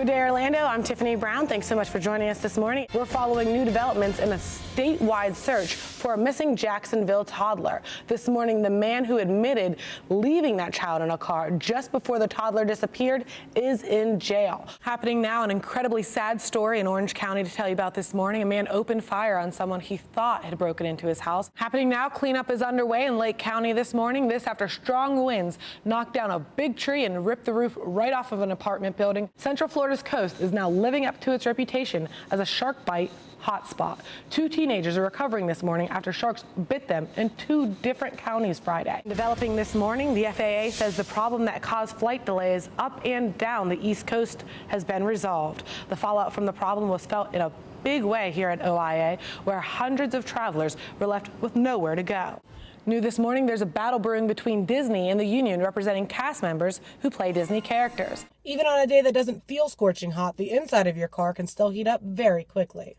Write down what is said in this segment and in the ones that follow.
Good day, Orlando. I'm Tiffany Browne. Thanks so much for joining us this morning. We're following new developments in a statewide search for a missing Jacksonville toddler. This morning, the man who admitted leaving that child in a car just before the toddler disappeared is in jail. Happening now, an incredibly sad story in Orange County to tell you about this morning. A man opened fire on someone he thought had broken into his house. Happening now, cleanup is underway in Lake County this morning. This after strong winds knocked down a big tree and ripped the roof right off of an apartment building. Central Florida's coast is now living up to its reputation as a shark bite hotspot. 2 teenagers are recovering this morning after sharks bit them in 2 different counties Friday. Developing this morning, the FAA says the problem that caused flight delays up and down the East Coast has been resolved. The fallout from the problem was felt in a big way here at OIA, where hundreds of travelers were left with nowhere to go. New this morning, there's a battle brewing between Disney and the union representing cast members who play Disney characters. Even on a day that doesn't feel scorching hot, the inside of your car can still heat up very quickly.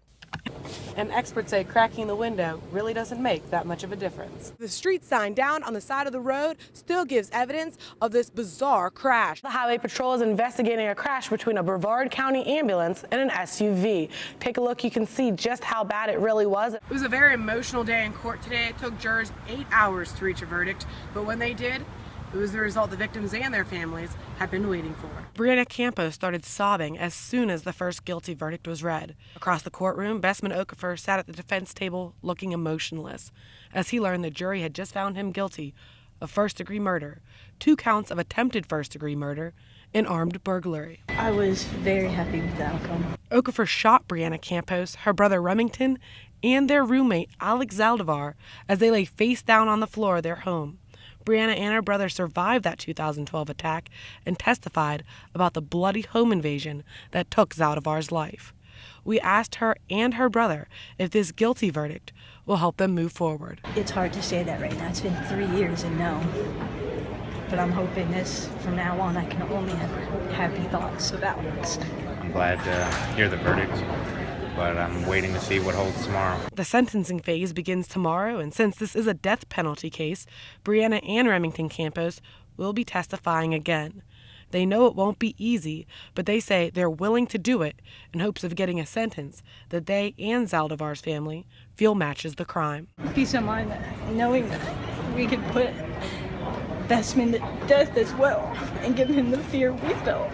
And experts say cracking the window really doesn't make that much of a difference. The street sign down on the side of the road still gives evidence of this bizarre crash. The Highway Patrol is investigating a crash between a Brevard County ambulance and an SUV. Take a look, you can see just how bad it really was. It was a very emotional day in court today. It took jurors 8 hours to reach a verdict, but when they did, it was the result the victims and their families had been waiting for. Brianna Campos started sobbing as soon as the first guilty verdict was read. Across the courtroom, Bessman Okafor sat at the defense table looking emotionless as he learned the jury had just found him guilty of first-degree murder, 2 counts of attempted first-degree murder, and armed burglary. I was very happy with the outcome. Okafor shot Brianna Campos, her brother Remington, and their roommate Alex Zaldivar as they lay face down on the floor of their home. Brianna and her brother survived that 2012 attack and testified about the bloody home invasion that took Zaldivar's life. We asked her and her brother if this guilty verdict will help them move forward. It's hard to say that right now. It's been 3 years and no. But I'm hoping this, from now on, I can only have happy thoughts about it. I'm glad to hear the verdict, but I'm waiting to see what holds tomorrow. The sentencing phase begins tomorrow, and since this is a death penalty case, Brianna and Remington Campos will be testifying again. They know it won't be easy, but they say they're willing to do it in hopes of getting a sentence that they and Zaldivar's family feel matches the crime. Peace of mind, knowing that we could put Bessman to death as well and give him the fear we felt.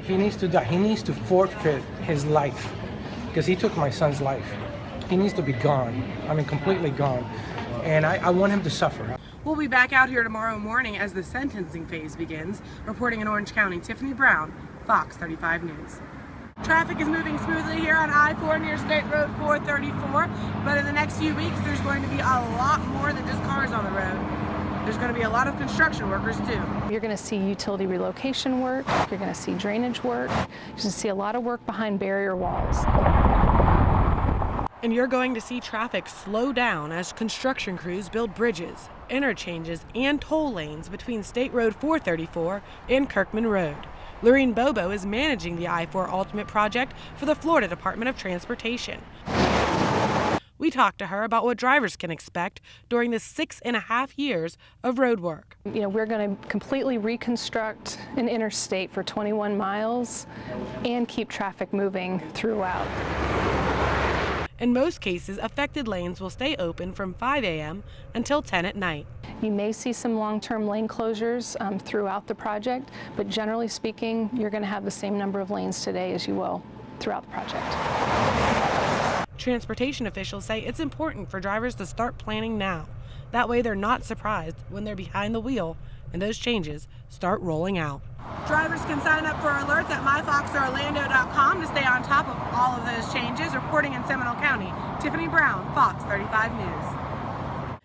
He needs to die. He needs to forfeit his life because he took my son's life. He needs to be gone. I mean, completely gone. And I want him to suffer. We'll be back out here tomorrow morning as the sentencing phase begins. Reporting in Orange County, Tiffany Browne, Fox 35 News. Traffic is moving smoothly here on I-4 near State Road 434, but in the next few weeks there's going to be a lot more than just cars on the road. There's going to be a lot of construction workers too. You're going to see utility relocation work, you're going to see drainage work, you're going to see a lot of work behind barrier walls. And you're going to see traffic slow down as construction crews build bridges, interchanges, and toll lanes between State Road 434 and Kirkman Road. Lorene Bobo is managing the I-4 Ultimate project for the Florida Department of Transportation. We talked to her about what drivers can expect during the 6.5 years of road work. We're going to completely reconstruct an interstate for 21 miles and keep traffic moving throughout. In most cases, affected lanes will stay open from 5 a.m. until 10 at night. You may see some long-term lane closures throughout the project, but generally speaking, you're going to have the same number of lanes today as you will throughout the project. Transportation officials say it's important for drivers to start planning now. That way they're not surprised when they're behind the wheel and those changes start rolling out. Drivers can sign up for alerts at myfoxorlando.com to stay on top of all of those changes. Reporting in Seminole County, Tiffany Browne, Fox 35 News.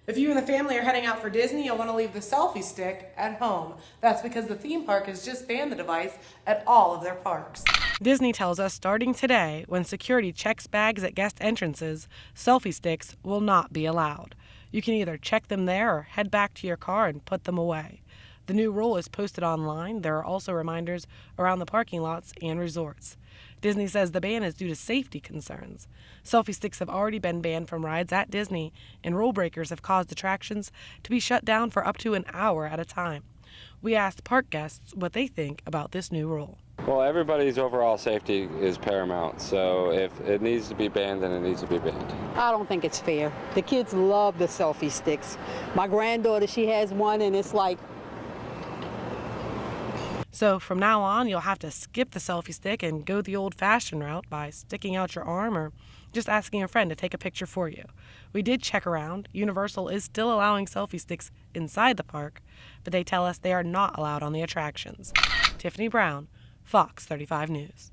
If you and the family are heading out for Disney, you'll want to leave the selfie stick at home. That's because the theme park has just banned the device at all of their parks. Disney tells us starting today, when security checks bags at guest entrances, selfie sticks will not be allowed. You can either check them there or head back to your car and put them away. The new rule is posted online. There are also reminders around the parking lots and resorts. Disney says the ban is due to safety concerns. Selfie sticks have already been banned from rides at Disney, and rule breakers have caused attractions to be shut down for up to an hour at a time. We asked park guests what they think about this new rule. Well, everybody's overall safety is paramount, so if it needs to be banned, then it needs to be banned. I don't think it's fair. The kids love the selfie sticks. My granddaughter, she has one, and it's like... So from now on, you'll have to skip the selfie stick and go the old-fashioned route by sticking out your arm or just asking a friend to take a picture for you. We did check around. Universal is still allowing selfie sticks inside the park, but they tell us they are not allowed on the attractions. Tiffany Browne, Fox 35 News.